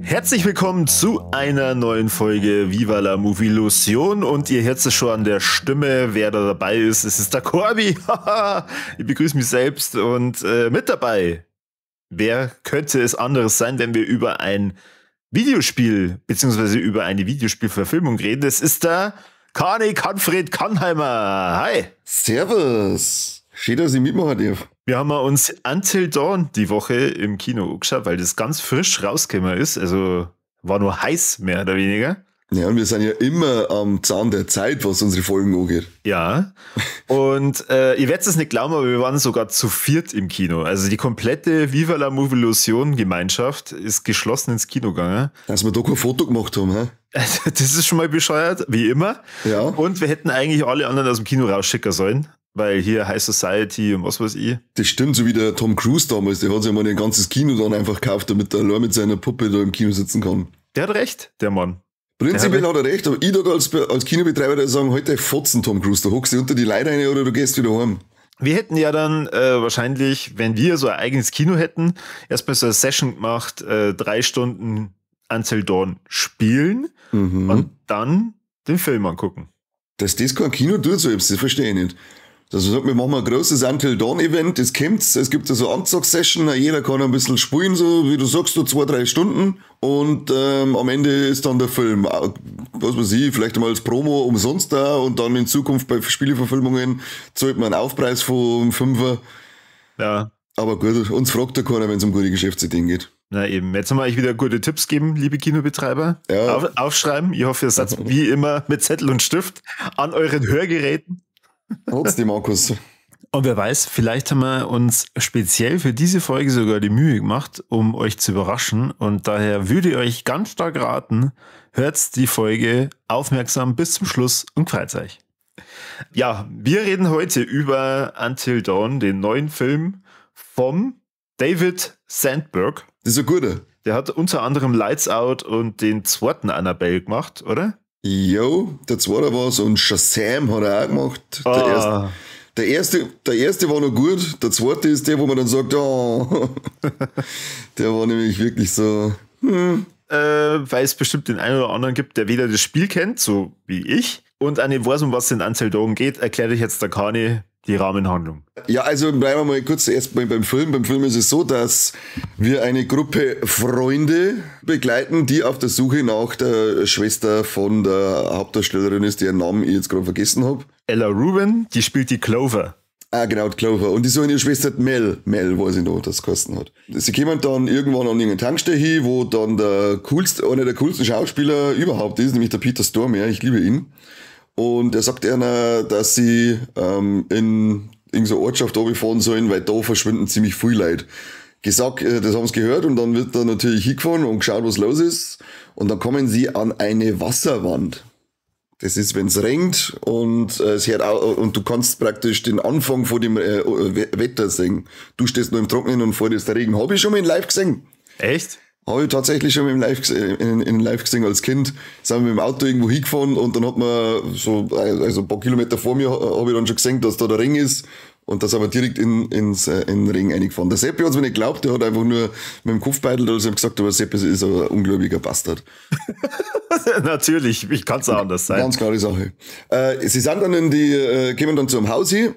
Herzlich willkommen zu einer neuen Folge Viva la Movilusion und ihr hört es schon an der Stimme, wer da dabei ist. Es ist der Corby. Ich begrüße mich selbst und mit dabei. Wer könnte es anderes sein, wenn wir über ein Videospiel bzw. über eine Videospielverfilmung reden? Es ist der Kanfred Kannheimer. Hi. Servus. Schön, dass ich mitmachen darf. Wir haben uns Until Dawn die Woche im Kino angeschaut, weil das ganz frisch rausgekommen ist. Also war nur heiß, mehr oder weniger. Ja, und wir sind ja immer am Zahn der Zeit, was unsere Folgen angeht. Ja, und ihr werdet es nicht glauben, aber wir waren sogar zu viert im Kino. Also die komplette Viva la Movilusion Gemeinschaft ist geschlossen ins Kino gegangen. Dass wir da kein Foto gemacht haben, hä? Das ist schon mal bescheuert, wie immer. Ja. Und wir hätten eigentlich alle anderen aus dem Kino rausschicken sollen. Weil hier High Society und was weiß ich. Das stimmt, so wie der Tom Cruise damals, der hat sich mal ein ganzes Kino dann einfach gekauft, damit er allein mit seiner Puppe da im Kino sitzen kann. Der hat recht, der Mann. Prinzipiell hat er recht, aber ich würde als Kinobetreiber da sagen, heute fotzen Tom Cruise, da hockst du unter die Leute rein oder du gehst wieder heim. Wir hätten ja dann wahrscheinlich, wenn wir so ein eigenes Kino hätten, erstmal so eine Session gemacht, 3 Stunden Until Dawn spielen und dann den Film angucken. Dass das kein Kino tut, so das verstehe ich nicht. Also sagt, wir machen ein großes Until Dawn Event, das kommt, es gibt so Anzugssession, jeder kann ein bisschen spielen, so wie du sagst, so 2-3 Stunden und am Ende ist dann der Film, was weiß ich, vielleicht einmal als Promo umsonst da und dann in Zukunft bei Spieleverfilmungen zahlt man einen Aufpreis von 5er. Ja. Aber gut, uns fragt ja keiner, wenn es um gute Geschäftsideen geht. Na eben, jetzt haben wir euch wieder gute Tipps gegeben, liebe Kinobetreiber. Ja. Aufschreiben, ich hoffe, ihr seid wie immer mit Zettel und Stift an euren Hörgeräten. Hat's die Markus. Und wer weiß, vielleicht haben wir uns speziell für diese Folge sogar die Mühe gemacht, um euch zu überraschen. Und daher würde ich euch ganz stark raten, hört die Folge aufmerksam bis zum Schluss und freut euch. Ja, wir reden heute über Until Dawn, den neuen Film vom David Sandberg. Das ist ein guter. Der hat unter anderem Lights Out und den zweiten Annabelle gemacht, oder? Jo, der zweite war's und Shazam hat er auch gemacht. Der erste war noch gut, der zweite ist der, wo man dann sagt, oh, der war nämlich wirklich so, weil es bestimmt den einen oder anderen gibt, der weder das Spiel kennt, so wie ich, und auch nicht weiß, um was es in Until Dawn geht, erklärt euch jetzt der Kani die Rahmenhandlung. Ja, also bleiben wir mal kurz erst beim Film. Beim Film ist es so, dass wir eine Gruppe Freunde begleiten, die auf der Suche nach der Schwester von der Hauptdarstellerin ist, deren Namen ich jetzt gerade vergessen habe. Ella Rubin, die spielt die Clover. Ah, genau, die Clover. Und die suchen ihre Schwester Mel. Mel, weiß ich noch, das kosten hat. Sie kommen dann irgendwann an irgendeine Tankstelle hin, wo dann einer der coolsten Schauspieler überhaupt ist, nämlich der Peter Stormare. Ich liebe ihn. Und er sagt einer, dass sie in irgendeine Ortschaft runterfahren sollen, weil da verschwinden ziemlich viel Leute. Gesagt, das haben sie gehört und dann wird da natürlich hingefahren und geschaut, was los ist. Und dann kommen sie an eine Wasserwand. Das ist, wenn es regnet und es hört auch, und du kannst praktisch den Anfang von dem Wetter sehen. Du stehst nur im Trockenen und vor dir ist der Regen. Habe ich schon mal in Live gesehen. Echt? Habe ich tatsächlich schon in Live gesehen als Kind. Sind wir mit dem Auto irgendwo hingefahren und dann hat man so, also ein paar Kilometer vor mir, habe ich dann schon gesehen, dass da der Ring ist. Und da sind wir direkt in den Ring reingefahren. Der Seppi hat es mir nicht geglaubt, der hat einfach nur mit dem Kopfbeitel da gesagt, aber Seppi ist ein ungläubiger Bastard. Natürlich, ich kann es auch anders sein. Ganz klare Sache. Sie sind dann kommen dann zu einem Haus hin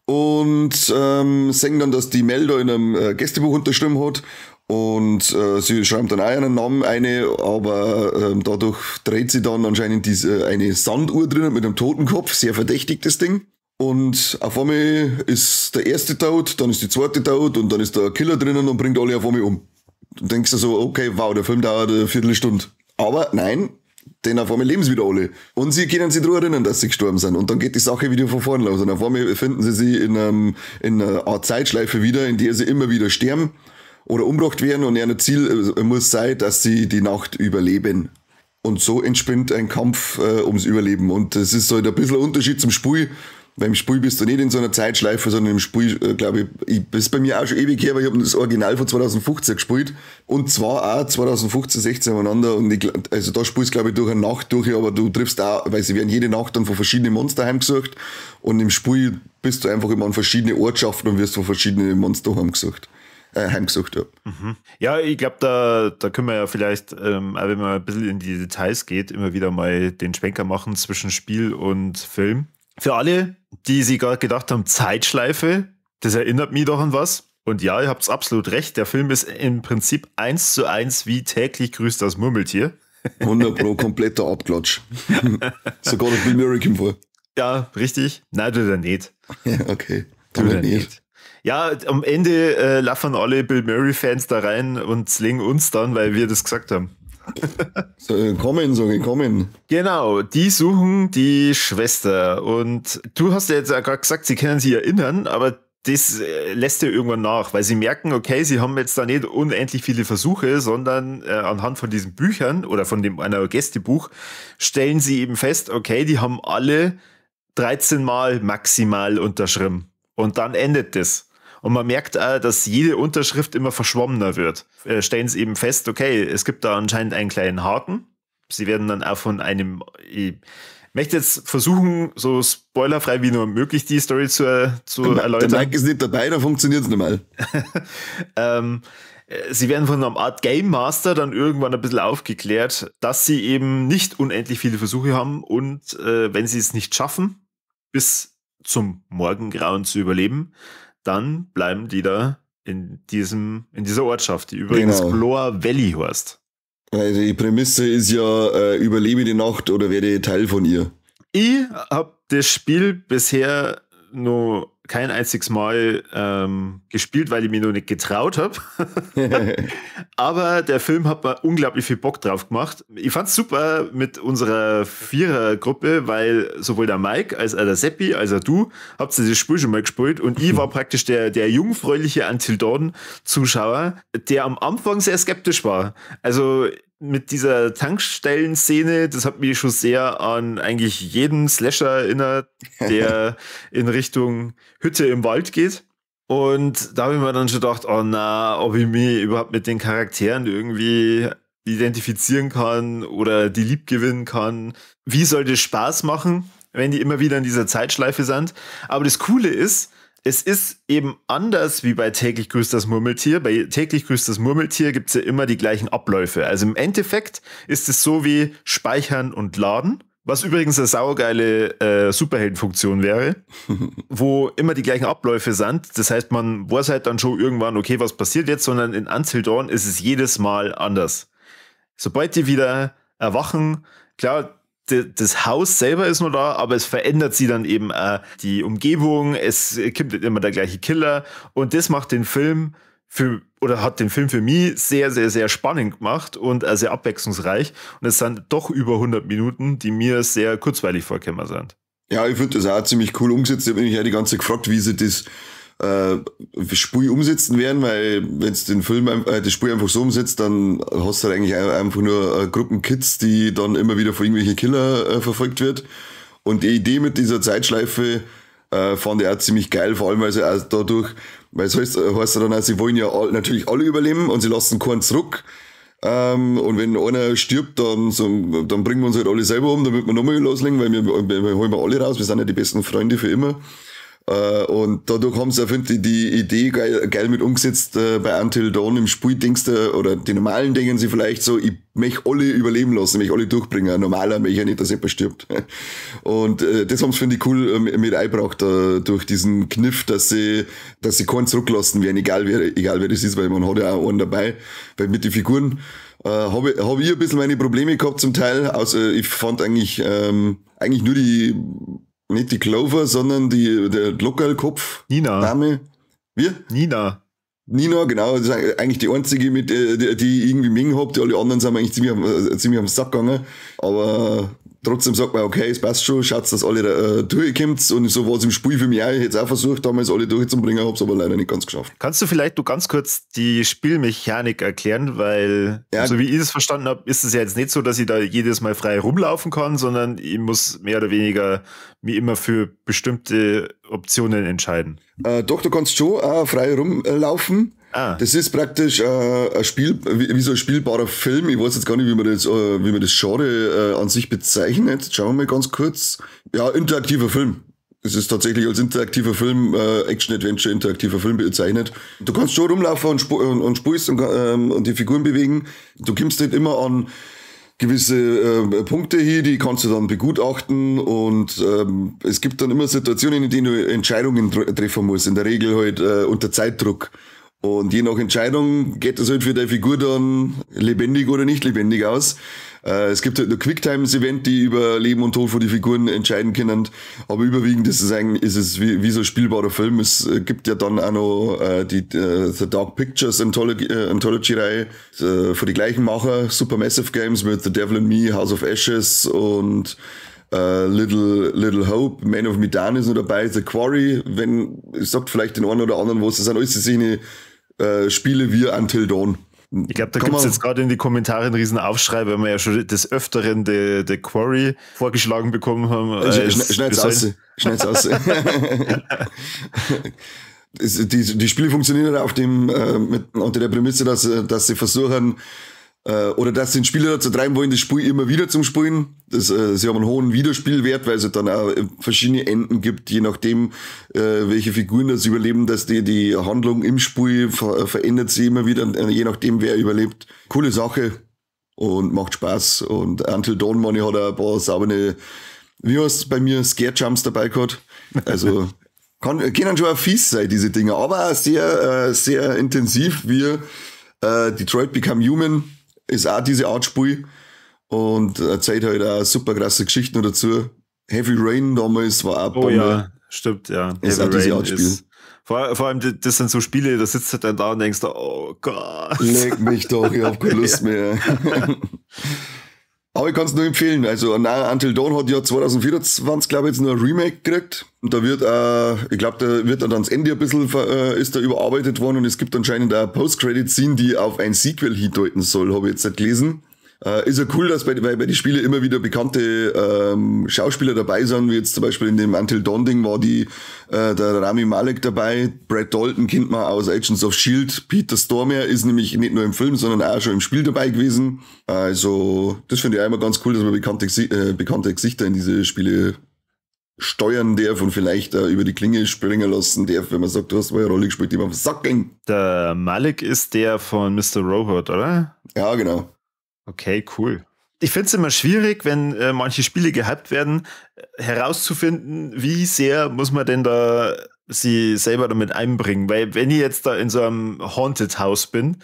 und sehen dann, dass die Mel da in einem Gästebuch unterschrieben hat. Und sie schreibt dann auch einen Namen eine, aber dadurch dreht sie dann anscheinend eine Sanduhr drinnen mit einem Totenkopf, sehr verdächtig das Ding. Und auf einmal ist der erste tot, dann ist die zweite tot und dann ist der Killer drinnen und bringt alle auf einmal um. Du denkst dir so, okay, wow, der Film dauert eine Viertelstunde. Aber nein, denn auf einmal leben sie wieder alle. Und sie können sich daran erinnern, dass sie gestorben sind. Und dann geht die Sache wieder von vorne los. Und auf einmal finden sie sich in einer Art Zeitschleife wieder, in der sie immer wieder sterben oder umgebracht werden und ihr Ziel muss sein, dass sie die Nacht überleben. Und so entspinnt ein Kampf ums Überleben. Und das ist halt ein bisschen ein Unterschied zum Spiel, Weil im Spiel bist du nicht in so einer Zeitschleife, sondern im Spiel, glaube ich, das ist bei mir auch schon ewig her, weil ich habe das Original von 2015 gespielt und zwar auch 2015, 16 miteinander und also da spielst du, glaube ich, durch eine Nacht durch, aber du triffst auch, weil sie werden jede Nacht dann von verschiedenen Monster heimgesucht und im Spiel bist du einfach immer an verschiedene Ortschaften und wirst von verschiedenen Monster heimgesucht. Ja. Ja, ich glaube, da können wir ja vielleicht, auch wenn man ein bisschen in die Details geht, immer wieder mal den Schwenker machen zwischen Spiel und Film. Für alle, die sich gerade gedacht haben, Zeitschleife, das erinnert mich doch an was. Und ja, ihr habt absolut recht, der Film ist im Prinzip 1:1 wie täglich grüßt das Murmeltier. 100% kompletter Abklatsch. Sogar der Bill Murray kommt vor. Ja, richtig. Nein, tut er nicht. Ja, okay. Tut er nicht. Ja, am Ende laffen alle Bill Murray-Fans da rein und slingen uns dann, weil wir das gesagt haben. So, kommen. Genau, die suchen die Schwester. Und du hast ja jetzt gerade gesagt, sie können sich erinnern, aber das lässt ja irgendwann nach, weil sie merken, okay, sie haben jetzt da nicht unendlich viele Versuche, sondern anhand von diesen Büchern oder von dem einer Gästebuch stellen sie eben fest, okay, die haben alle 13 Mal maximal unterschrieben. Und dann endet das. Und man merkt auch, dass jede Unterschrift immer verschwommener wird. Stellen sie eben fest, okay, es gibt da anscheinend einen kleinen Haken. Sie werden dann auch von einem, ich möchte jetzt versuchen, so spoilerfrei wie nur möglich die Story zu erläutern. Der Mike ist nicht dabei, da funktioniert es nicht mal. Sie werden von einer Art Game Master dann irgendwann ein bisschen aufgeklärt, dass sie eben nicht unendlich viele Versuche haben und wenn sie es nicht schaffen, bis zum Morgengrauen zu überleben, dann bleiben die da in dieser Ortschaft, die übrigens Bloor Valley heißt. Weil die Prämisse ist ja, überlebe die Nacht oder werde Teil von ihr. Ich habe das Spiel bisher noch kein einziges Mal gespielt, weil ich mich noch nicht getraut habe. Aber der Film hat mir unglaublich viel Bock drauf gemacht. Ich fand's super mit unserer Vierergruppe, weil sowohl der Mike als auch der Seppi, als auch du, habt ihr das Spiel schon mal gespielt und ich war praktisch der jungfräuliche Until Dawn-Zuschauer, der am Anfang sehr skeptisch war. Also mit dieser Tankstellen-Szene, das hat mich schon sehr an eigentlich jeden Slasher erinnert, der in Richtung Hütte im Wald geht. Und da habe ich mir dann schon gedacht, oh na, ob ich mich überhaupt mit den Charakteren irgendwie identifizieren kann oder die lieb gewinnen kann. Wie soll das Spaß machen, wenn die immer wieder in dieser Zeitschleife sind? Aber das Coole ist, es ist eben anders wie bei Täglich grüßt das Murmeltier. Bei Täglich grüßt das Murmeltier gibt es ja immer die gleichen Abläufe. Also im Endeffekt ist es so wie Speichern und Laden, was übrigens eine saugeile Superheldenfunktion wäre, wo immer die gleichen Abläufe sind. Das heißt, man weiß halt dann schon irgendwann, okay, was passiert jetzt, sondern in Until Dawn ist es jedes Mal anders. Sobald die wieder erwachen, klar, das Haus selber ist nur da, aber es verändert sie dann eben die Umgebung, es gibt immer der gleiche Killer und das macht den Film hat den Film für mich sehr, sehr, sehr spannend gemacht und sehr abwechslungsreich und es sind doch über 100 Minuten, die mir sehr kurzweilig vorgekommen sind. Ja, ich finde das auch ziemlich cool umgesetzt. Ich habe mich ja die ganze Zeit gefragt, wie sie das Spiel umsetzen werden, weil wenn es das Spiel einfach so umsetzt, dann hast du halt eigentlich einfach nur Gruppen Kids, die dann immer wieder von irgendwelchen Killer verfolgt wird. Und die Idee mit dieser Zeitschleife fand ich auch ziemlich geil, vor allem weil sie auch dadurch, weil es heißt dann auch, sie wollen ja natürlich alle überleben und sie lassen keinen zurück. Und wenn einer stirbt, dann bringen wir uns halt alle selber um, damit wir nochmal loslegen, weil wir holen wir alle raus, wir sind ja die besten Freunde für immer. Und dadurch haben sie, finde ich, die Idee geil mit umgesetzt. Bei Until Dawn im Spiel denkst du, oder die normalen denken sie vielleicht so, ich möchte alle überleben lassen, ich möchte alle durchbringen. Ein normaler möchte ja nicht, dass jemand stirbt. Und das haben sie, finde ich, cool mit eingebracht, durch diesen Kniff, dass sie keinen zurücklassen werden, egal wer das ist, weil man hat ja auch einen dabei. Weil mit den Figuren hab ich ein bisschen meine Probleme gehabt zum Teil. Also ich fand eigentlich nur nicht die Clover, sondern der Lockerl-Kopf. Nina. Name. Wie? Nina, genau. Das ist eigentlich die einzige, mit die ich irgendwie mengen hab. Die alle anderen sind eigentlich ziemlich am Sack gegangen. Aber trotzdem sagt man, okay, es passt schon, schaut, dass alle durchkommt. Und so war es im Spiel für mich auch. Ich hätte es auch versucht, damals alle durchzubringen, habe es aber leider nicht ganz geschafft. Kannst du vielleicht nur ganz kurz die Spielmechanik erklären? Weil, so wie ich es verstanden habe, ist es ja jetzt nicht so, dass ich da jedes Mal frei rumlaufen kann, sondern ich muss mehr oder weniger wie immer für bestimmte Optionen entscheiden. Doch, du kannst schon auch frei rumlaufen. Das ist praktisch ein Spiel, wie so ein spielbarer Film. Ich weiß jetzt gar nicht, wie man das Genre an sich bezeichnet. Schauen wir mal ganz kurz. Ja, interaktiver Film. Es ist tatsächlich als interaktiver Film, Action-Adventure, interaktiver Film bezeichnet. Du kannst schon rumlaufen und spielst und die Figuren bewegen. Du kommst halt immer an gewisse Punkte hier, die kannst du dann begutachten und es gibt dann immer Situationen, in denen du Entscheidungen treffen musst. In der Regel halt unter Zeitdruck. Und je nach Entscheidung geht das halt für deine Figur dann lebendig oder nicht lebendig aus. Es gibt halt nur Quicktimes-Event, die über Leben und Tod von den Figuren entscheiden können. Aber überwiegend ist es wie so ein spielbarer Film. Es gibt ja dann auch noch die The Dark Pictures Anthology-Reihe von die gleichen Macher. Supermassive Games mit The Devil and Me, House of Ashes und Little Hope, Man of Medan ist noch dabei, The Quarry, ich sagt vielleicht den einen oder anderen was, das sind alles solche Spiele wie Until Dawn. Ich glaube, da gibt es jetzt gerade in die Kommentare einen riesen Aufschrei, weil wir ja schon des Öfteren The Quarry vorgeschlagen bekommen haben. Schneid's aus. Die Spiele funktionieren auf unter der Prämisse, dass sie versuchen, oder dass sie den Spieler dazu treiben wollen, das Spiel immer wieder zum Spielen. Sie haben einen hohen Wiederspielwert, weil es dann auch verschiedene Enden gibt, je nachdem, welche Figuren das überleben, dass die Handlung im Spiel verändert sich immer wieder, je nachdem, wer überlebt. Coole Sache und macht Spaß. Und Until Dawn Money hat auch ein paar saubere, wie heißt es bei mir, Scare Jumps dabei gehabt. Also können schon auch fies sein, diese Dinger, aber auch sehr, sehr intensiv, wie Detroit Become Human ist auch diese Art Spiel und erzählt halt auch super krasse Geschichten dazu. Heavy Rain damals war auch Bombe. Oh ja, stimmt, ja. Ist auch diese Art Spiel. Vor allem, das sind so Spiele, da sitzt du dann da und denkst, oh Gott. Leg mich doch, ich hab keine Lust mehr. Aber ich kann es nur empfehlen. Also Until Dawn hat ja 2024, glaube ich, jetzt nur ein Remake gekriegt. Und da wird, ich glaube, da wird dann das Ende ein bisschen ist da überarbeitet worden und es gibt anscheinend eine Post-Credit-Scene, die auf ein Sequel hindeuten soll, habe ich jetzt nicht gelesen. Ist ja cool, dass bei den Spielen immer wieder bekannte Schauspieler dabei sind, wie jetzt zum Beispiel in dem Until Dawn Ding war der Rami Malek dabei, Brad Dalton kennt man aus Agents of S.H.I.E.L.D., Peter Stormare ist nämlich nicht nur im Film, sondern auch schon im Spiel dabei gewesen. Also das finde ich auch immer ganz cool, dass man bekannte Gesichter in diese Spiele steuern darf und vielleicht über die Klinge springen lassen darf, wenn man sagt, du hast mal eine Rolle gespielt, die man auf den Sack ging. Der Malek ist der von Mr. Robot, oder? Ja, genau. Okay, cool. Ich finde es immer schwierig, wenn manche Spiele gehypt werden, herauszufinden, wie sehr muss man denn da sie selber damit einbringen. Weil wenn ich jetzt da in so einem Haunted House bin,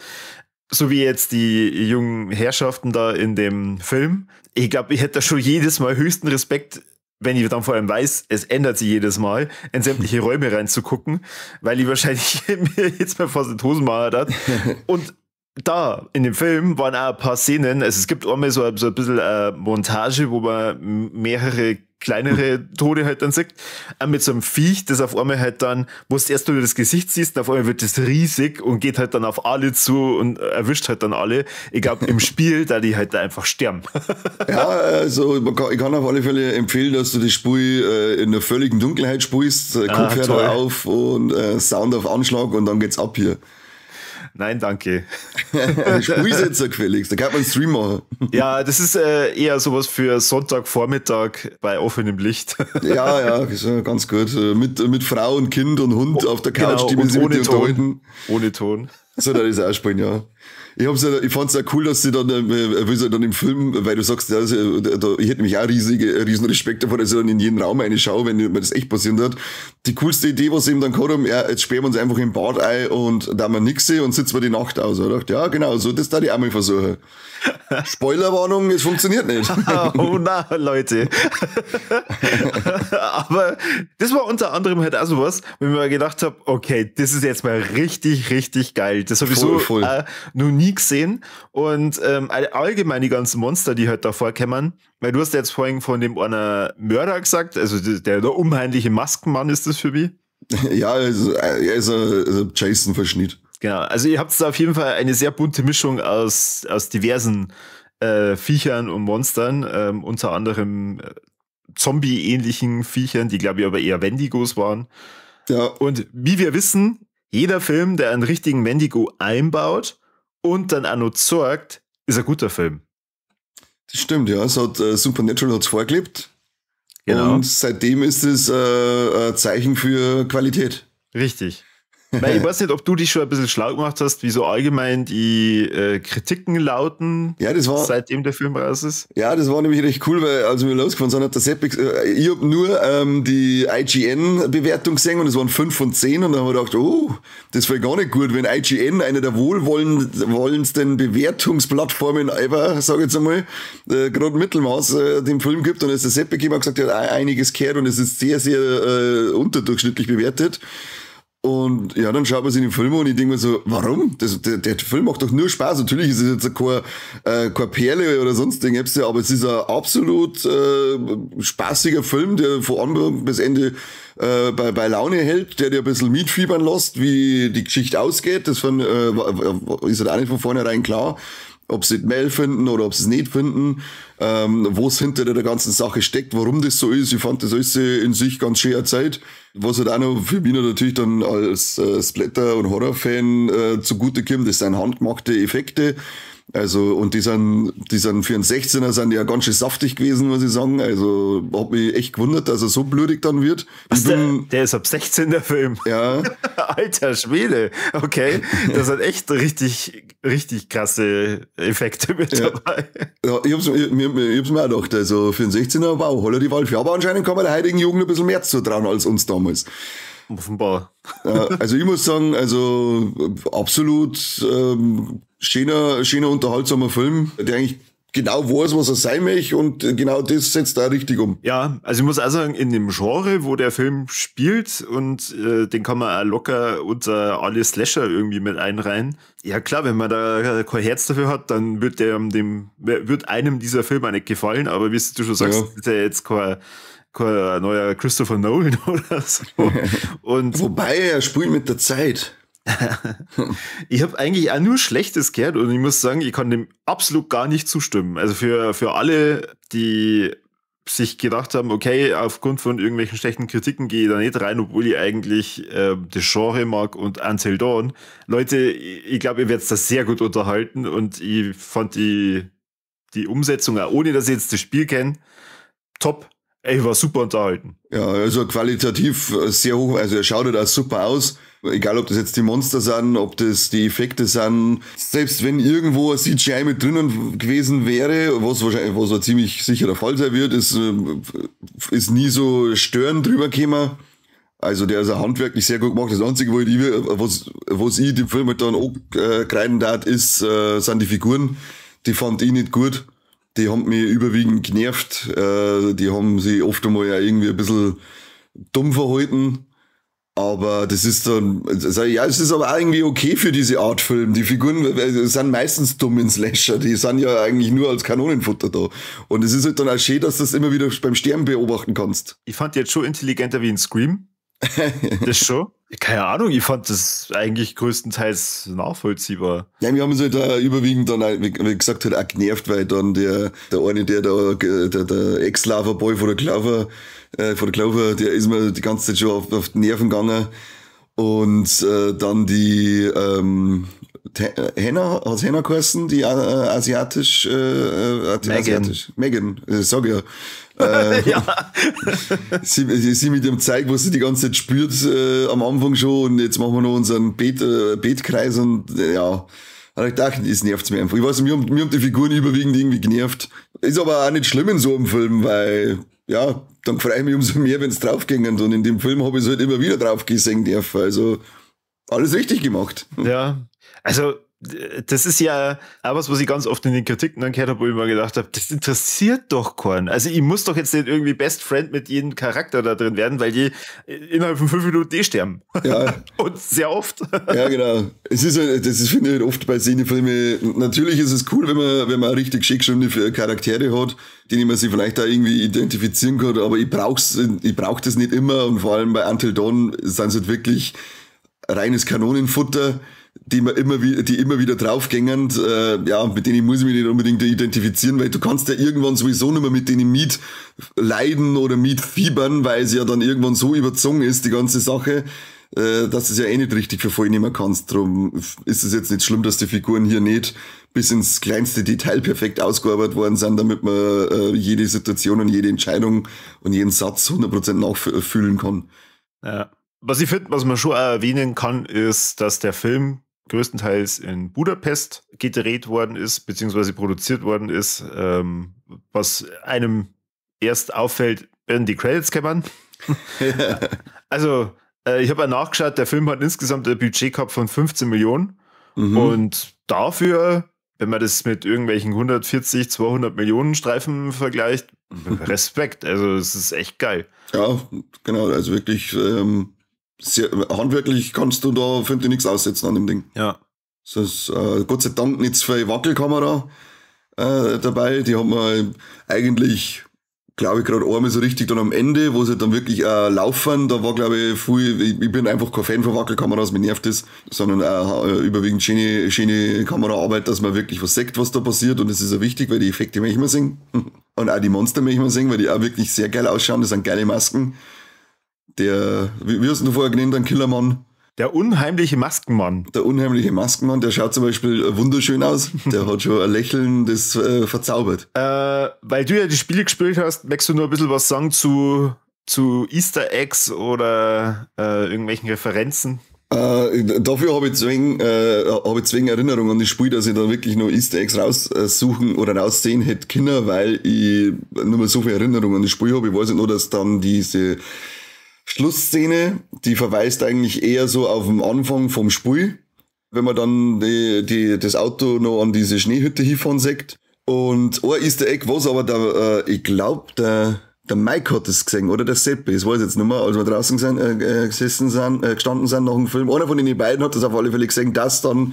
so wie jetzt die jungen Herrschaften da in dem Film, ich glaube, ich hätte da schon jedes Mal höchsten Respekt, wenn ich dann vor allem weiß, es ändert sich jedes Mal, in sämtliche Räume reinzugucken, weil ich wahrscheinlich mir jetzt mal fast in die Hosen machen hat. Und da, in dem Film, waren auch ein paar Szenen, also es gibt einmal so ein bisschen Montage, wo man mehrere kleinere Tode halt dann sieht, auch mit so einem Viech, das auf einmal halt dann, wo du erst nur das Gesicht siehst, und auf einmal wird das riesig und geht halt dann auf alle zu und erwischt halt dann alle. Ich glaube, im Spiel, da die halt da einfach sterben. Ja, also ich kann auf alle Fälle empfehlen, dass du das Spiel in einer völligen Dunkelheit spielst, Kopfhörer auf und Sound auf Anschlag und dann geht's ab hier. Nein, danke. Spielsetzer gefälligst, da kann man einen Stream machen. Ja, das ist eher sowas für Sonntagvormittag bei offenem Licht. Ja, ist ganz gut. Mit Frau und Kind und Hund auf der Couch, genau, die wir sich mit dir unterhalten. Ohne Ton. So, da ist auch spielen, ja. Ich fand's auch cool, dass sie dann, wie sie dann im Film, weil du sagst, ja, ich hätte nämlich auch riesen Respekt davor, dass ich dann in jeden Raum reinschaue, wenn mir das echt passiert hat. Die coolste Idee, was sie ihm dann gehabt haben, ja, jetzt sperren wir uns einfach im Bad ein und da haben wir nix und sitzen wir die Nacht aus. Ich dachte, ja, genau, so, das da ich auch mal versuchen. Spoilerwarnung, es funktioniert nicht. Oh na, Leute. Aber das war unter anderem halt auch sowas, wenn ich mir gedacht habe, okay, das ist jetzt mal richtig, richtig geil. Das sowieso voll. noch nie gesehen. Und allgemein die ganzen Monster, die halt da vorkommen, weil du hast ja jetzt vorhin von dem einer Mörder gesagt, also der unheimliche Maskenmann ist das für mich. Ja, also, er ist ein Jason-Verschnitt. Genau, also ihr habt da auf jeden Fall eine sehr bunte Mischung aus diversen Viechern und Monstern, unter anderem Zombie-ähnlichen Viechern, die glaube ich aber eher Wendigos waren. Ja. Und wie wir wissen, jeder Film, der einen richtigen Wendigo einbaut und dann auch noch sorgt, ist ein guter Film. Das stimmt, ja. Es hat Supernatural hat's vorgelebt. Genau. Und seitdem ist es ein Zeichen für Qualität. Richtig. Weil ich weiß nicht, ob du dich schon ein bisschen schlau gemacht hast, wie so allgemein die Kritiken lauten, ja, das war, seitdem der Film raus ist. Ja, das war nämlich recht cool, weil als wir losgefahren sind, hat der Sepp, ich habe nur die IGN-Bewertung gesehen und es waren 5 von 10 und dann haben wir gedacht, oh, das wäre gar nicht gut, wenn IGN, eine der wohlwollendsten Bewertungsplattformen ever, sag ich jetzt einmal, gerade Mittelmaß dem Film gibt und dann ist der Sepp gekommen und gesagt, er hat einiges gehört und es ist sehr, sehr unterdurchschnittlich bewertet. Und ja, dann schaut man sich den Film an und ich denke mir so, warum? Der Film macht doch nur Spaß. Natürlich ist es jetzt keine Perle oder sonst irgendwas, aber es ist ein absolut spaßiger Film, der von Anfang bis Ende bei Laune hält, der dir ein bisschen mitfiebern lässt, wie die Geschichte ausgeht. Das ist halt auch nicht von vornherein klar, ob sie es Mail finden oder ob sie es nicht finden, wo es hinter der ganzen Sache steckt, warum das so ist. Ich fand das alles in sich ganz schön erzählt. Was halt auch noch für mich natürlich dann als Splatter- und Horror-Fan zugute kommt, das sind handgemachte Effekte. Also, und die sind für einen 16er sind die ja ganz schön saftig gewesen, muss ich sagen. Also, hat mich echt gewundert, dass er so blödig dann wird. Der ist ab 16 der Film. Ja. Alter Schwede. Okay. Das hat echt richtig, richtig krasse Effekte mit dabei. Ja, ich hab's mir auch gedacht. Also, für einen 16er, wow, holla die Waldfee. Aber anscheinend kann man der heutigen Jugend ein bisschen mehr zutrauen als uns damals. Offenbar. Also, ich muss sagen, also, absolut, schöner, unterhaltsamer Film, der eigentlich genau weiß, was er sein möchte und genau das setzt er richtig um. Ja, also ich muss auch sagen, in dem Genre, wo der Film spielt und den kann man auch locker unter alle Slasher irgendwie mit einreihen. Ja klar, wenn man da kein Herz dafür hat, dann wird einem dieser Film auch nicht gefallen, aber wie du schon sagst, ist ja jetzt kein neuer Christopher Nolan oder so. Und wobei, er spielt mit der Zeit. Ich habe eigentlich auch nur Schlechtes gehört und ich muss sagen, ich kann dem absolut gar nicht zustimmen. Also für alle, die sich gedacht haben, okay, aufgrund von irgendwelchen schlechten Kritiken gehe ich da nicht rein, obwohl ich eigentlich das Genre mag und Until Dawn. Leute, ich glaube, ihr werdet das sehr gut unterhalten und ich fand die Umsetzung, auch ohne dass ich jetzt das Spiel kenne, top. Ich war super unterhalten. Ja, also qualitativ sehr hoch, also er schaut halt auch super aus. Egal, ob das jetzt die Monster sind, ob das die Effekte sind. Selbst wenn irgendwo ein CGI mit drinnen gewesen wäre, was ein ziemlich sicher der Fall sein wird, ist nie so störend drüber gekommen. Also der ist auch handwerklich sehr gut gemacht. Das Einzige, was ich dem Film halt dann auch kreiden darf, sind die Figuren. Die fand ich nicht gut. Die haben mich überwiegend genervt. Die haben sich oft einmal ja irgendwie ein bisschen dumm verhalten. Aber das ist dann, ja, es ist aber auch irgendwie okay für diese Art Film. Die Figuren sind meistens dumm in Slasher. Die sind ja eigentlich nur als Kanonenfutter da. Und es ist halt dann auch schön, dass du das immer wieder beim Sterben beobachten kannst. Ich fand die jetzt schon intelligenter wie in Scream. Das schon? Keine Ahnung, ich fand das eigentlich größtenteils nachvollziehbar. Ja, wir haben uns halt da überwiegend dann, wie gesagt, halt auch genervt, weil dann der eine, der Ex-Lover-Boy von der Clover, der ist mir die ganze Zeit schon auf die Nerven gegangen. Und dann die Henna, hat's Henna geheißen, die asiatisch, Megan, sag ja. Ja. Sie mit dem Zeug, was sie die ganze Zeit spürt am Anfang schon und jetzt machen wir noch unseren Betkreis und ja, aber ich dachte, das nervt's mir einfach. Ich weiß, mir haben die Figuren überwiegend irgendwie genervt. Ist aber auch nicht schlimm in so einem Film, weil ja, dann freue ich mich umso mehr, wenn es draufgingen und in dem Film habe ich es halt immer wieder drauf gesehen dürfen. Also alles richtig gemacht. Ja, also das ist ja auch was ich ganz oft in den Kritiken dann gehört habe, wo ich mir gedacht habe, das interessiert doch keinen. Also ich muss doch jetzt nicht irgendwie Best Friend mit jedem Charakter da drin werden, weil die innerhalb von 5 Minuten sterben. Ja. Und sehr oft. Ja, genau. Das ist, finde ich, halt oft bei Szenefilmen. Natürlich ist es cool, wenn man richtig schick geschriebene Charaktere hat, denen man sich vielleicht auch irgendwie identifizieren kann, aber ich brauch das nicht immer, und vor allem bei Until Dawn sind es halt wirklich reines Kanonenfutter, die immer wieder draufgängern, mit denen muss ich mich nicht unbedingt identifizieren, weil du kannst ja irgendwann sowieso nicht mehr mit denen leiden oder fiebern, weil es ja dann irgendwann so überzogen ist, die ganze Sache, dass du es ja eh nicht richtig für voll nehmen kannst. Darum ist es jetzt nicht schlimm, dass die Figuren hier nicht bis ins kleinste Detail perfekt ausgearbeitet worden sind, damit man jede Situation und jede Entscheidung und jeden Satz 100% nachfühlen kann. Ja. Was ich finde, was man schon auch erwähnen kann, ist, dass der Film größtenteils in Budapest gedreht worden ist, beziehungsweise produziert worden ist, was einem erst auffällt, wenn die Credits kämmern. Also, ich habe ja nachgeschaut, der Film hat insgesamt ein Budget gehabt von 15 Millionen. Und dafür, wenn man das mit irgendwelchen 140, 200 Millionen Streifen vergleicht, Respekt. Also, es ist echt geil. Ja, genau. Also wirklich sehr handwerklich kannst du da, finde ich, nichts aussetzen an dem Ding. Ja. Das ist Gott sei Dank nicht so viel Wackelkamera dabei. Die haben wir eigentlich, glaube ich, gerade einmal so richtig dann am Ende, wo sie dann wirklich laufen. Da war, glaube ich, ich bin einfach kein Fan von Wackelkameras, mir nervt das, sondern überwiegend schöne Kameraarbeit, dass man wirklich was sieht, was da passiert. Und das ist ja wichtig, weil die Effekte möchte ich mal sehen. Und auch die Monster möchte ich mal sehen, weil die auch wirklich sehr geil ausschauen. Das sind geile Masken. Wie hast du vorher genannt, ein Killermann? Der unheimliche Maskenmann. Der unheimliche Maskenmann, der schaut zum Beispiel wunderschön aus. Der hat schon ein Lächeln, das verzaubert. Weil du ja die Spiele gespielt hast, möchtest du nur ein bisschen was sagen zu Easter Eggs oder irgendwelchen Referenzen? Dafür habe ich zwingend Erinnerung an das Spiel, dass ich da wirklich noch Easter Eggs raussuchen oder raussehen hätte können, weil ich nur mal so viel Erinnerung an das Spiel habe. Ich weiß nicht nur, dass dann diese Schlussszene, die verweist eigentlich eher so auf den Anfang vom Spiel, wenn man dann das Auto noch an diese Schneehütte hinfahren sieht. Und ein Easter Egg was aber ich glaube, der Mike hat das gesehen, oder der Seppi, das weiß ich jetzt nicht mehr, als wir draußen gestanden sind nach dem Film. Einer von den beiden hat das auf alle Fälle gesehen, dass dann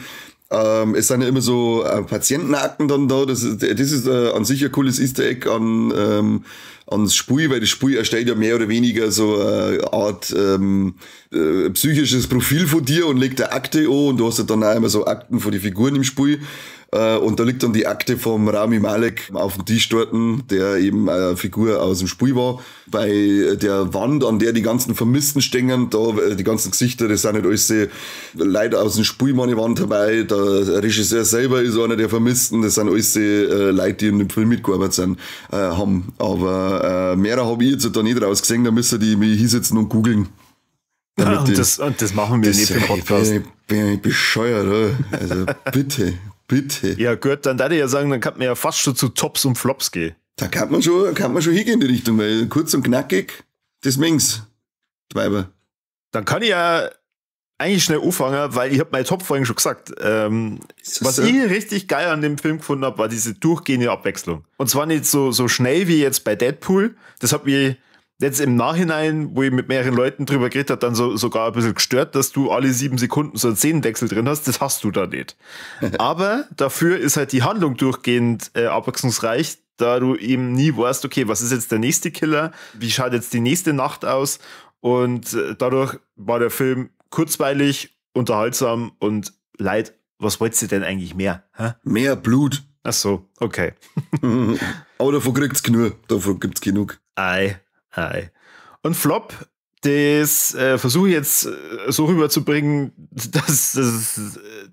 es sind ja immer so Patientenakten dann da. Das ist an sich ein cooles Easter Egg ans Spiel, weil das Spiel erstellt ja mehr oder weniger so eine Art psychisches Profil von dir und legt eine Akte an, und du hast ja dann auch immer so Akten von den Figuren im Spiel. Und da liegt dann die Akte vom Rami Malek auf dem Tisch dort, der eben eine Figur aus dem Spiel war. Bei der Wand, an der die ganzen Vermissten stehen, da die ganzen Gesichter, das sind nicht alles Leute aus dem Spiel, meine Wand dabei. Der Regisseur selber ist einer der Vermissten, das sind alles Leute, die in dem Film mitgearbeitet haben. Aber mehrere habe ich jetzt da nicht rausgesehen, da müssen die mich hinsetzen und googeln. Ja, und das machen wir nicht im Podcast. Bin ich bescheuert, oder? Also bitte. Ja gut, dann darf ich ja sagen, dann kann man ja fast schon zu Tops und Flops gehen. Da kann man schon hingehen in die Richtung, weil kurz und knackig, das mengs, Weiber. Dann kann ich ja eigentlich schnell anfangen, weil ich habe meine Top vorhin schon gesagt. Was ich richtig geil an dem Film gefunden habe, war diese durchgehende Abwechslung. Und zwar nicht so schnell wie jetzt bei Deadpool. Das hat mich jetzt im Nachhinein, wo ich mit mehreren Leuten drüber geredet habe, dann sogar ein bisschen gestört, dass du alle 7 Sekunden so einen Szenenwechsel drin hast. Das hast du da nicht. Aber dafür ist halt die Handlung durchgehend abwechslungsreich, da du eben nie weißt, okay, was ist jetzt der nächste Killer? Wie schaut jetzt die nächste Nacht aus? Und dadurch war der Film kurzweilig, unterhaltsam und Leid. Was wolltest du denn eigentlich mehr? Hä? Mehr Blut. Ach so, okay. Aber davon gibt's genug. Ei. Und Flop, das versuche ich jetzt so rüberzubringen, dass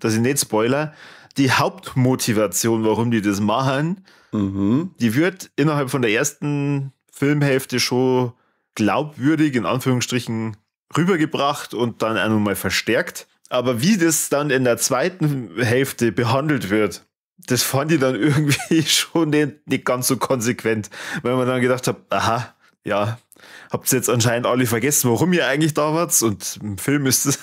ich nicht spoiler. Die Hauptmotivation, warum die das machen, die wird innerhalb von der ersten Filmhälfte schon glaubwürdig, in Anführungsstrichen, rübergebracht und dann auch nochmal verstärkt. Aber wie das dann in der zweiten Hälfte behandelt wird, das fand ich dann irgendwie schon nicht ganz so konsequent, weil man dann gedacht hat, aha, ja, habt ihr jetzt anscheinend alle vergessen, warum ihr eigentlich da wart. Und im Film ist es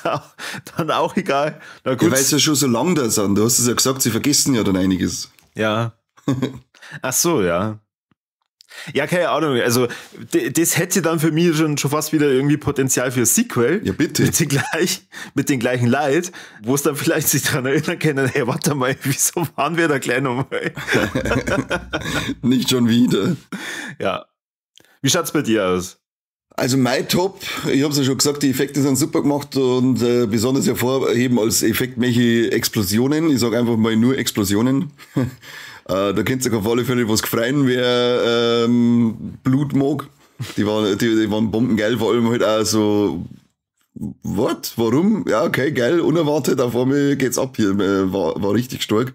dann auch egal. Na gut. Ja, weil es ja schon so lang da sind. Du hast es ja gesagt, sie vergessen ja dann einiges. Ja. Ach so, ja. Ja, keine Ahnung. Also, das hätte dann für mich schon fast wieder irgendwie Potenzial für Sequel. Ja, bitte. Mit den gleichen Leid, wo es dann vielleicht sich daran erinnern können, hey, warte mal, wieso waren wir da gleich nochmal? Nicht schon wieder. Ja. Wie schaut's bei dir aus? Also mein Top, ich habe es ja schon gesagt, die Effekte sind super gemacht und besonders hervorheben als Effektmäßige Explosionen. Ich sage einfach mal nur Explosionen. Da könnt ihr auf alle Fälle was gefreien, wer Blut mag. Die waren bombengeil, vor allem halt auch so, what? Warum? Ja, okay, geil, unerwartet, auf einmal geht's ab hier, war richtig stark.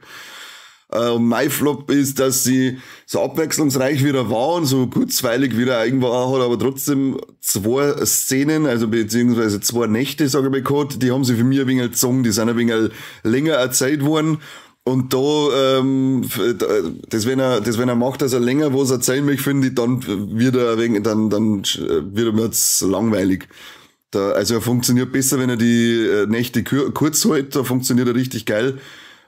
Mein Flop ist, dass sie so abwechslungsreich wieder war und so kurzweilig wieder irgendwo hat, aber trotzdem 2 Szenen, also beziehungsweise 2 Nächte, sage ich mal gehabt, die haben sie für mich ein wenig gezogen, die sind ein wenig länger erzählt worden. Und da, das wenn er macht, dass er länger was erzählen möchte, finde ich, dann wird er mir jetzt langweilig. Also er funktioniert besser, wenn er die Nächte kurz hält, da funktioniert er richtig geil.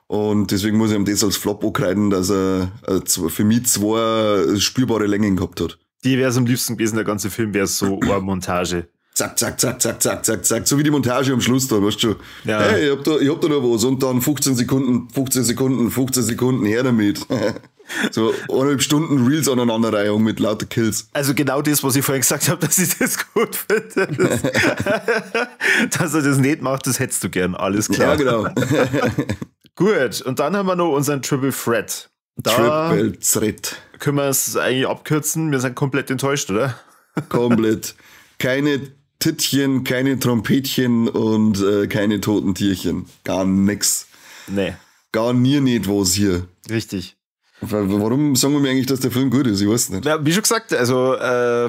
Und deswegen muss ich ihm das als Flop ankreiden, dass er für mich 2 spürbare Längen gehabt hat. Die wäre es am liebsten gewesen, der ganze Film wäre so eine Montage. Zack, zack, zack, zack, zack, zack, zack. So wie die Montage am Schluss da, weißt du schon. Ja. Hey, ich hab da noch was. Und dann 15 Sekunden, her damit. So 1,5 Stunden Reels aneinanderreihung mit lauter Kills. Also genau das, was ich vorhin gesagt habe, dass ich das gut finde. Dass er das nicht macht, das hättest du gern. Alles klar. Ja, genau. Gut, und dann haben wir noch unseren Triple Threat. Triple Threat. Können wir es eigentlich abkürzen? Wir sind komplett enttäuscht, oder? Komplett. Keine Tittchen, keine Trompetchen und keine toten Tierchen. Gar nix. Nee. Gar nie nicht was hier. Richtig. Warum sagen wir mir eigentlich, dass der Film gut ist? Ich weiß nicht. Ja, wie schon gesagt, also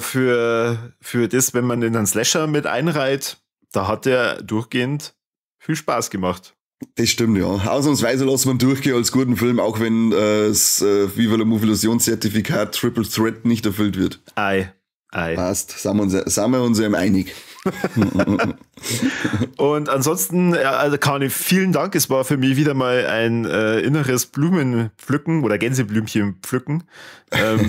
für das, wenn man in einen Slasher mit einreiht, da hat der durchgehend viel Spaß gemacht. Das stimmt, ja. Ausnahmsweise lassen wir ihn durchgehen als guten Film, auch wenn das Viva la Movie-Zertifikat Triple Threat nicht erfüllt wird. Ei. Passt, sind wir uns eben einig. Und ansonsten, also Kani, vielen Dank. Es war für mich wieder mal ein inneres Blumenpflücken oder Gänseblümchenpflücken,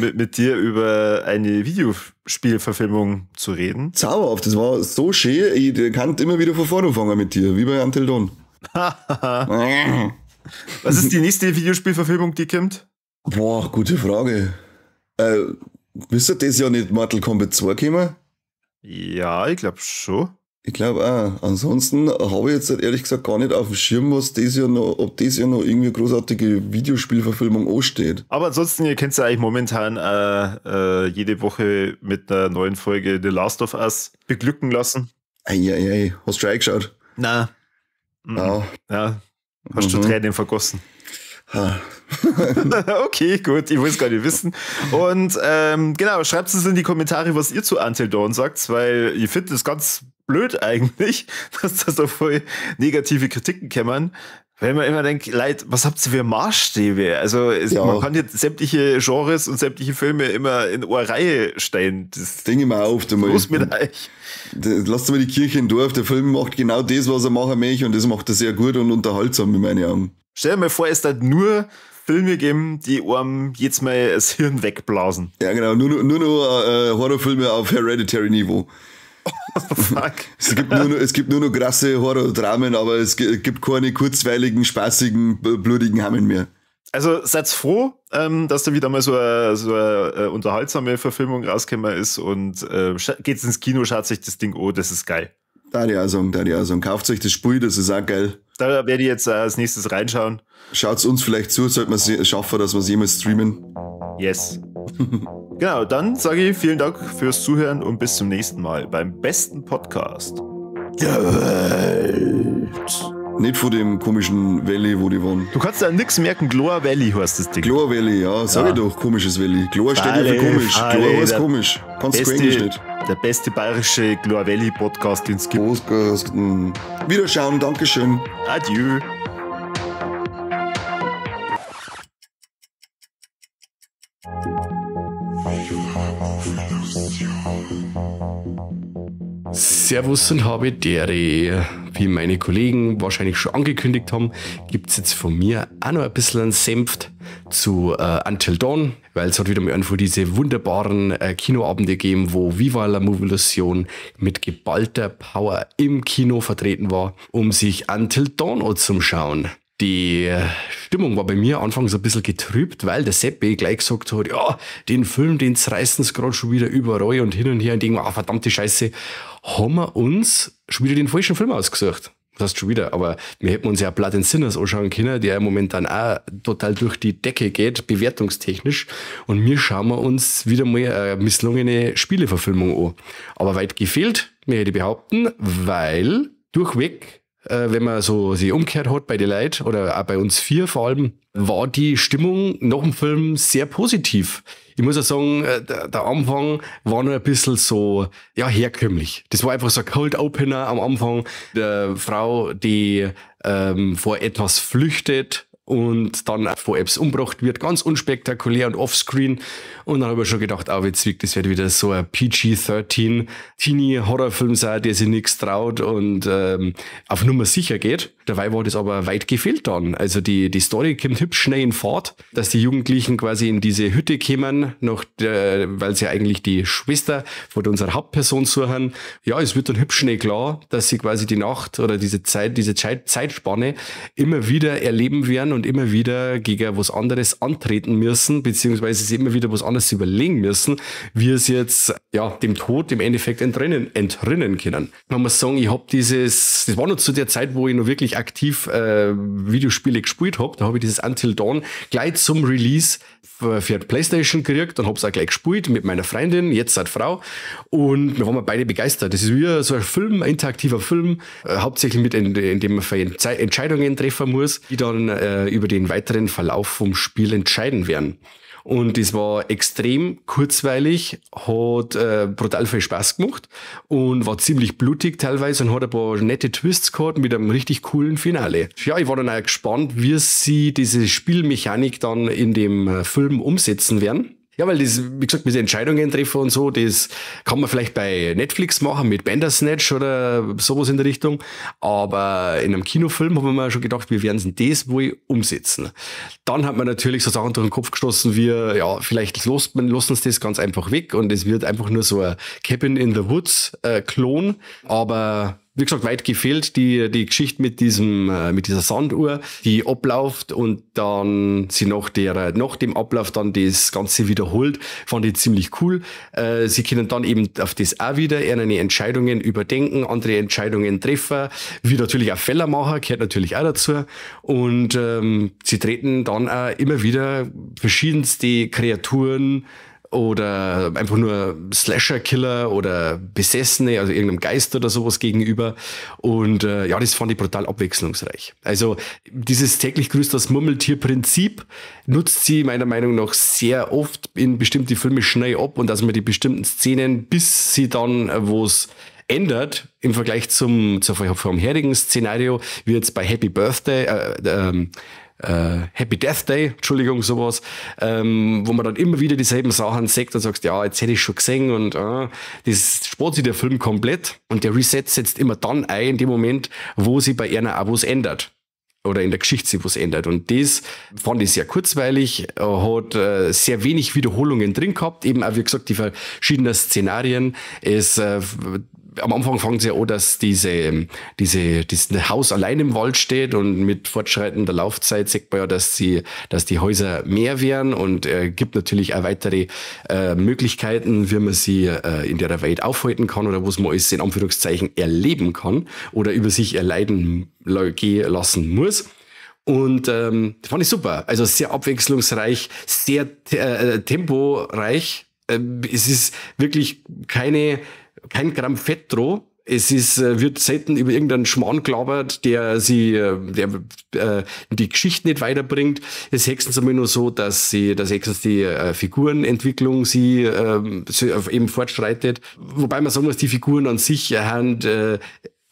mit dir über eine Videospielverfilmung zu reden. Zauberhaft, das war so schön. Ich kann immer wieder von vorne anfangen mit dir, wie bei Until Dawn. Was ist die nächste Videospielverfilmung, die kommt? Boah, gute Frage. Wisst ihr, das Jahr nicht Mortal Kombat 2 gekommen? Ja, ich glaube schon. Ich glaube auch. Ansonsten habe ich jetzt ehrlich gesagt gar nicht auf dem Schirm, ob das Jahr noch irgendwie eine großartige Videospielverfilmung ansteht. Aber ansonsten, ihr könnt ja eigentlich momentan jede Woche mit einer neuen Folge The Last of Us beglücken lassen. Ei. Hast du schon reingeschaut? Na. Ja. Hast du Tränen vergossen? Okay, gut, ich will es gar nicht wissen. Und genau, schreibt es in die Kommentare, was ihr zu Until Dawn sagt, weil ich finde das ganz blöd eigentlich, dass da so voll negative Kritiken kämen. Weil man immer denkt, Leute, was habt ihr für Maßstäbe? Also man kann jetzt sämtliche Genres und sämtliche Filme immer in eine Reihe stellen. Das Ding immer auf. Was mit euch? Lasst mal die Kirche im Dorf. Der Film macht genau das, was er machen möchte, und das macht er sehr gut und unterhaltsam in meinen Augen. Stell dir mal vor, es hat nur Filme geben, die einem jetzt mal das Hirn wegblasen. Ja, genau. Nur noch Horrorfilme auf Hereditary-Niveau. Oh, fuck. Es gibt nur noch krasse Horror-Dramen, aber es gibt keine kurzweiligen, spaßigen, blutigen Hammeln mehr. Also seid froh, dass da wieder mal so eine unterhaltsame Verfilmung rausgekommen ist, und geht's ins Kino, schaut sich das Ding an, das ist geil. Da die auch sagen. Kauft euch das Spiel, das ist auch geil. Da werde ich jetzt als nächstes reinschauen. Schaut's uns vielleicht zu, sollte man es schaffen, dass wir es jemals streamen. Yes. Genau, dann sage ich vielen Dank fürs Zuhören und bis zum nächsten Mal beim besten Podcast der Welt. Nicht von dem komischen Valley, wo die waren. Du kannst da nichts merken, Glor Valley heißt das Ding. Glor Valley, ja, sag ich doch, komisches Valley. Glor steht ja für komisch. Glor heißt komisch. Kannst du Englisch nicht. Der beste bayerische Glor Valley Podcast, den es gibt. Podcast. Wiederschauen, Dankeschön. Adieu. Viva la Movie Lucion. Servus und habe dere. Wie meine Kollegen wahrscheinlich schon angekündigt haben, gibt es jetzt von mir auch noch ein bisschen einen Senft zu Until Dawn, weil es hat wieder mal einfach diese wunderbaren Kinoabende gegeben, wo Viva la Movilusion mit geballter Power im Kino vertreten war, um sich Until Dawn anzuschauen. Die Stimmung war bei mir anfangs ein bisschen getrübt, weil der Seppi gleich gesagt hat, ja, den Film, den zerreißen sie gerade schon wieder überall und hin und her und denken, verdammte Scheiße, haben wir uns schon wieder den falschen Film ausgesucht. Das heißt schon wieder, aber wir hätten uns ja Blood and Sinners anschauen können, der momentan auch total durch die Decke geht, bewertungstechnisch. Und wir schauen wir uns wieder mal eine misslungene Spieleverfilmung an. Aber weit gefehlt, mir hätte ich behaupten, weil durchweg, wenn man so sie umgekehrt hat bei den Leuten oder auch bei uns 4 vor allem, war die Stimmung nach dem Film sehr positiv. Ich muss auch sagen, der Anfang war noch ein bisschen so, ja, herkömmlich. Das war einfach so ein Cold Opener am Anfang. Der Frau, die vor etwas flüchtet und dann vor etwas umgebracht wird, ganz unspektakulär und offscreen. Und dann habe ich schon gedacht, witzig, das wird wieder so ein PG-13 Teenie-Horrorfilm sein, der sich nichts traut und auf Nummer sicher geht. Dabei war das aber weit gefehlt dann. Also die Story kommt hübsch schnell in Fahrt, dass die Jugendlichen quasi in diese Hütte kommen, weil sie eigentlich die Schwester von unserer Hauptperson suchen. Ja, es wird dann hübsch schnell klar, dass sie quasi die Nacht oder diese Zeitspanne immer wieder erleben werden und immer wieder gegen was anderes antreten müssen, beziehungsweise sie immer wieder was anderes überlegen müssen, wie es jetzt dem Tod im Endeffekt entrinnen können. Man muss sagen, ich habe das war noch zu der Zeit, wo ich noch wirklich aktiv Videospiele gespielt habe. Da habe ich dieses Until Dawn gleich zum Release für die Playstation gekriegt und habe es auch gleich gespielt mit meiner Freundin, jetzt als Frau. Und wir waren beide begeistert. Das ist wie so ein Film, ein interaktiver Film, hauptsächlich in dem man für Entscheidungen treffen muss, die dann über den weiteren Verlauf vom Spiel entscheiden werden. Und das war extrem kurzweilig, hat brutal viel Spaß gemacht und war ziemlich blutig teilweise und hat ein paar nette Twists gehabt mit einem richtig coolen Finale. Ja, ich war dann auch gespannt, wie sie diese Spielmechanik dann in dem Film umsetzen werden. Ja, weil das, wie gesagt, diese Entscheidungen treffen und so, das kann man vielleicht bei Netflix machen mit Bandersnatch oder sowas in der Richtung. Aber in einem Kinofilm haben wir schon gedacht, wir werden das wohl umsetzen. Dann hat man natürlich so Sachen durch den Kopf gestoßen wie, ja, vielleicht lassen sie das ganz einfach weg und es wird einfach nur so ein Cabin in the Woods Klon. Aber wie gesagt, weit gefehlt die Geschichte mit dieser Sanduhr, die abläuft und dann sie nach dem Ablauf dann das Ganze wiederholt, fand ich ziemlich cool. Sie können dann eben auf das auch wieder eine Entscheidungen überdenken, andere Entscheidungen treffen, wie natürlich auch Fehler machen, gehört natürlich auch dazu. Und sie treten dann auch immer wieder verschiedenste Kreaturen oder einfach nur Slasher-Killer oder Besessene, also irgendeinem Geist oder sowas gegenüber. Und das fand ich brutal abwechslungsreich. Also dieses täglich grüßt das Murmeltier-Prinzip nutzt sie meiner Meinung nach sehr oft in bestimmte Filme schnell ab und dass man die bestimmten Szenen, bis sie dann, wo es ändert, im Vergleich zum vorherigen Szenario, wie jetzt bei Happy Death Day, Entschuldigung, sowas, wo man dann immer wieder dieselben Sachen sagt und sagst, ja, jetzt hätte ich schon gesehen und das spart sich der Film komplett und der Reset setzt immer dann ein, in dem Moment, wo sie bei einer auch was ändert. Oder in der Geschichte sich was ändert. Und das fand ich sehr kurzweilig, hat sehr wenig Wiederholungen drin gehabt, eben auch, wie gesagt, die verschiedenen Szenarien. Am Anfang fangen sie an, dass dieses Haus allein im Wald steht und mit fortschreitender Laufzeit sieht man ja, dass die Häuser mehr werden und gibt natürlich auch weitere Möglichkeiten, wie man sie in der Welt aufhalten kann oder was man alles in Anführungszeichen erleben kann oder über sich erleiden gehen lassen muss. Und fand ich super. Also sehr abwechslungsreich, sehr temporeich. Es ist wirklich kein Gramm Fett drauf. Es wird selten über irgendeinen Schmarrn gelabert, der die Geschichte nicht weiterbringt. Es hexen immer nur so, dass extra die Figurenentwicklung sie eben fortschreitet. Wobei man sagen muss, die Figuren an sich haben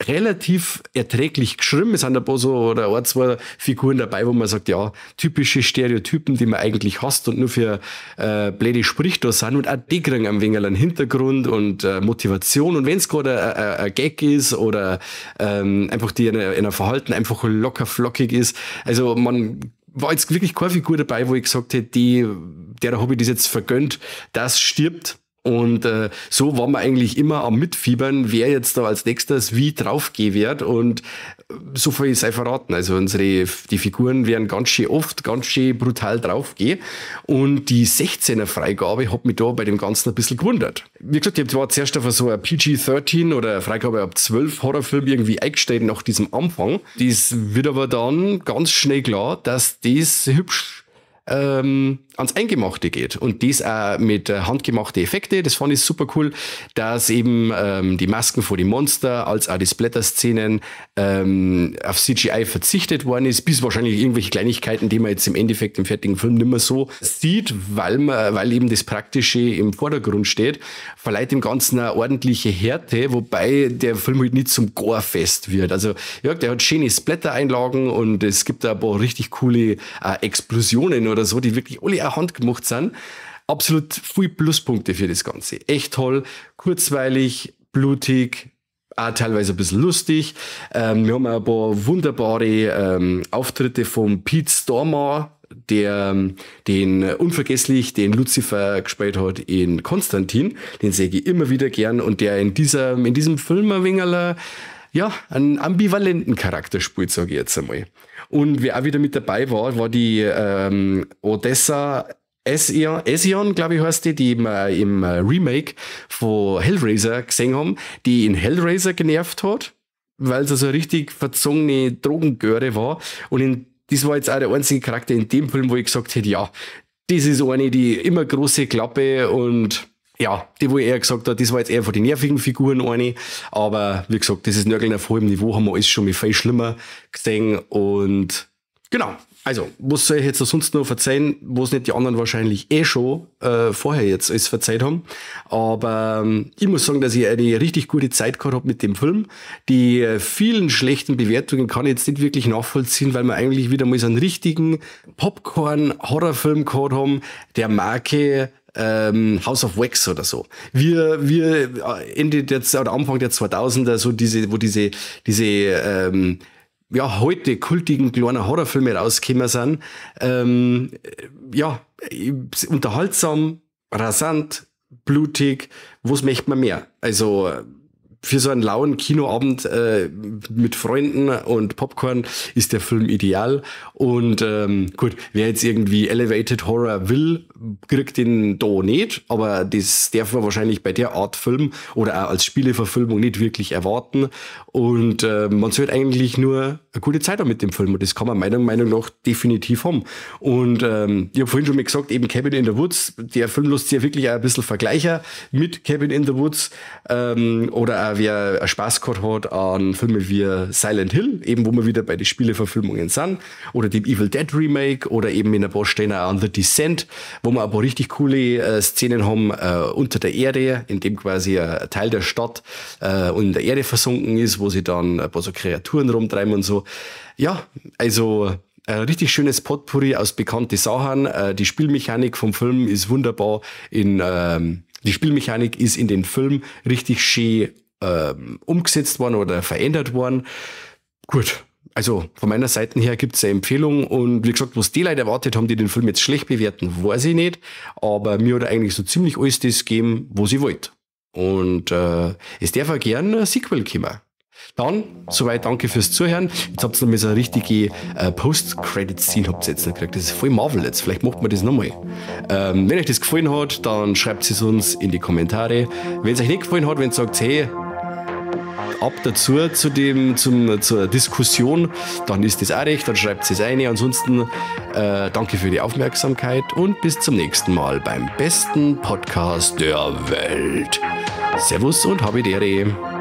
relativ erträglich geschrieben. Es sind ein paar so oder ein, zwei Figuren dabei, wo man sagt, ja, typische Stereotypen, die man eigentlich hasst und nur für blöde Sprüche da sind. Und auch die kriegen ein wenig einen Hintergrund und Motivation. Und wenn es gerade ein Gag ist oder einfach die in einer Verhalten einfach locker flockig ist. Also man war jetzt wirklich keine Figur dabei, wo ich gesagt hätte, der habe ich das jetzt vergönnt, das stirbt. Und so waren wir eigentlich immer am Mitfiebern, wer jetzt da als nächstes wie draufgehen wird. Und so viel sei verraten. Also die Figuren werden ganz schön oft, ganz schön brutal draufgehen. Und die 16er Freigabe hat mich da bei dem Ganzen ein bisschen gewundert. Wie gesagt, ich war zuerst auf so ein PG-13 oder eine Freigabe ab 12 Horrorfilm irgendwie eingestellt nach diesem Anfang. Das wird aber dann ganz schnell klar, dass das hübsch ans Eingemachte geht. Und das auch mit handgemachten Effekte. Das fand ich super cool, dass eben die Masken vor die Monster als auch die Splatter-Szenen auf CGI verzichtet worden ist, bis wahrscheinlich irgendwelche Kleinigkeiten, die man jetzt im Endeffekt im fertigen Film nicht mehr so sieht, weil eben das Praktische im Vordergrund steht, verleiht dem Ganzen eine ordentliche Härte, wobei der Film halt nicht zum Gore-Fest wird. Also ja, der hat schöne Splatter-Einlagen und es gibt da ein paar richtig coole Explosionen oder so, die wirklich alle auch handgemacht sind. Absolut viele Pluspunkte für das Ganze. Echt toll, kurzweilig, blutig, auch teilweise ein bisschen lustig. Wir haben auch ein paar wunderbare Auftritte von Pete Stormare, der den Lucifer gespielt hat in Konstantin. Den sehe ich immer wieder gern und der in diesem Film ein wenig einen ambivalenten Charakter spielt, sage ich jetzt einmal. Und wer auch wieder mit dabei war die Odessa Esion, glaube ich, heißt die wir im Remake von Hellraiser gesehen haben, die in Hellraiser genervt hat, weil sie so eine richtig verzogene Drogengöre war. Und das war jetzt auch der einzige Charakter in dem Film, wo ich gesagt hätte, ja, das ist eine, die immer große Klappe und ja, die, wo ich eher gesagt habe, das war jetzt eher von den nervigen Figuren eine. Aber wie gesagt, das ist Nörgeln auf hohem Niveau, haben wir alles schon mit viel schlimmer gesehen. Und genau, also, was soll ich jetzt sonst noch verzeihen, wo es nicht die anderen wahrscheinlich schon vorher jetzt alles verzeiht haben. Aber ich muss sagen, dass ich eine richtig gute Zeit gehabt habe mit dem Film. Die vielen schlechten Bewertungen kann ich jetzt nicht wirklich nachvollziehen, weil wir eigentlich wieder mal so einen richtigen Popcorn-Horrorfilm gehabt haben, der Marke House of Wax oder so. Wir Anfang der 2000er, wo diese heute kultigen kleinen Horrorfilme rausgekommen sind. Unterhaltsam, rasant, blutig. Was möchte man mehr? Also für so einen lauen Kinoabend mit Freunden und Popcorn ist der Film ideal. Und gut, wer jetzt irgendwie Elevated Horror will, kriegt den da nicht. Aber das darf man wahrscheinlich bei der Art Film oder auch als Spieleverfilmung nicht wirklich erwarten. Und man sollte eigentlich nur eine gute Zeit haben mit dem Film. Und das kann man meiner Meinung nach definitiv haben. Und ich habe vorhin schon mal gesagt, eben Cabin in the Woods, der Film lässt sich ja wirklich auch ein bisschen vergleichen mit Cabin in the Woods. Oder auch wer Spaß gehabt hat an Filme wie Silent Hill, eben wo wir wieder bei den Spieleverfilmungen sind, oder dem Evil Dead Remake oder eben in ein paar Stellen auch an The Descent, wo wir ein paar richtig coole Szenen haben unter der Erde, in dem quasi ein Teil der Stadt in der Erde versunken ist, wo sie dann ein paar so Kreaturen rumtreiben und so. Ja, also ein richtig schönes Potpourri aus bekannten Sachen. Die Spielmechanik vom Film ist wunderbar. Die Spielmechanik ist in den Film richtig schön umgesetzt worden oder verändert worden. Gut, also von meiner Seite her gibt es eine Empfehlung und wie gesagt, was die Leute erwartet haben, die den Film jetzt schlecht bewerten, weiß ich nicht, aber mir hat eigentlich so ziemlich alles das gegeben, was ich wollte. Und es darf auch gerne ein Sequel kommen. Dann, soweit danke fürs Zuhören. Jetzt habt ihr noch mal so eine richtige Post-Credit-Scene habt ihr jetzt noch gekriegt. Das ist voll Marvel jetzt. Vielleicht macht man das nochmal. Wenn euch das gefallen hat, dann schreibt es uns in die Kommentare. Wenn es euch nicht gefallen hat, wenn ihr sagt, hey, ab dazu zur Diskussion, dann ist das auch recht, dann schreibt es rein. Ansonsten danke für die Aufmerksamkeit und bis zum nächsten Mal beim besten Podcast der Welt. Servus und Habidere.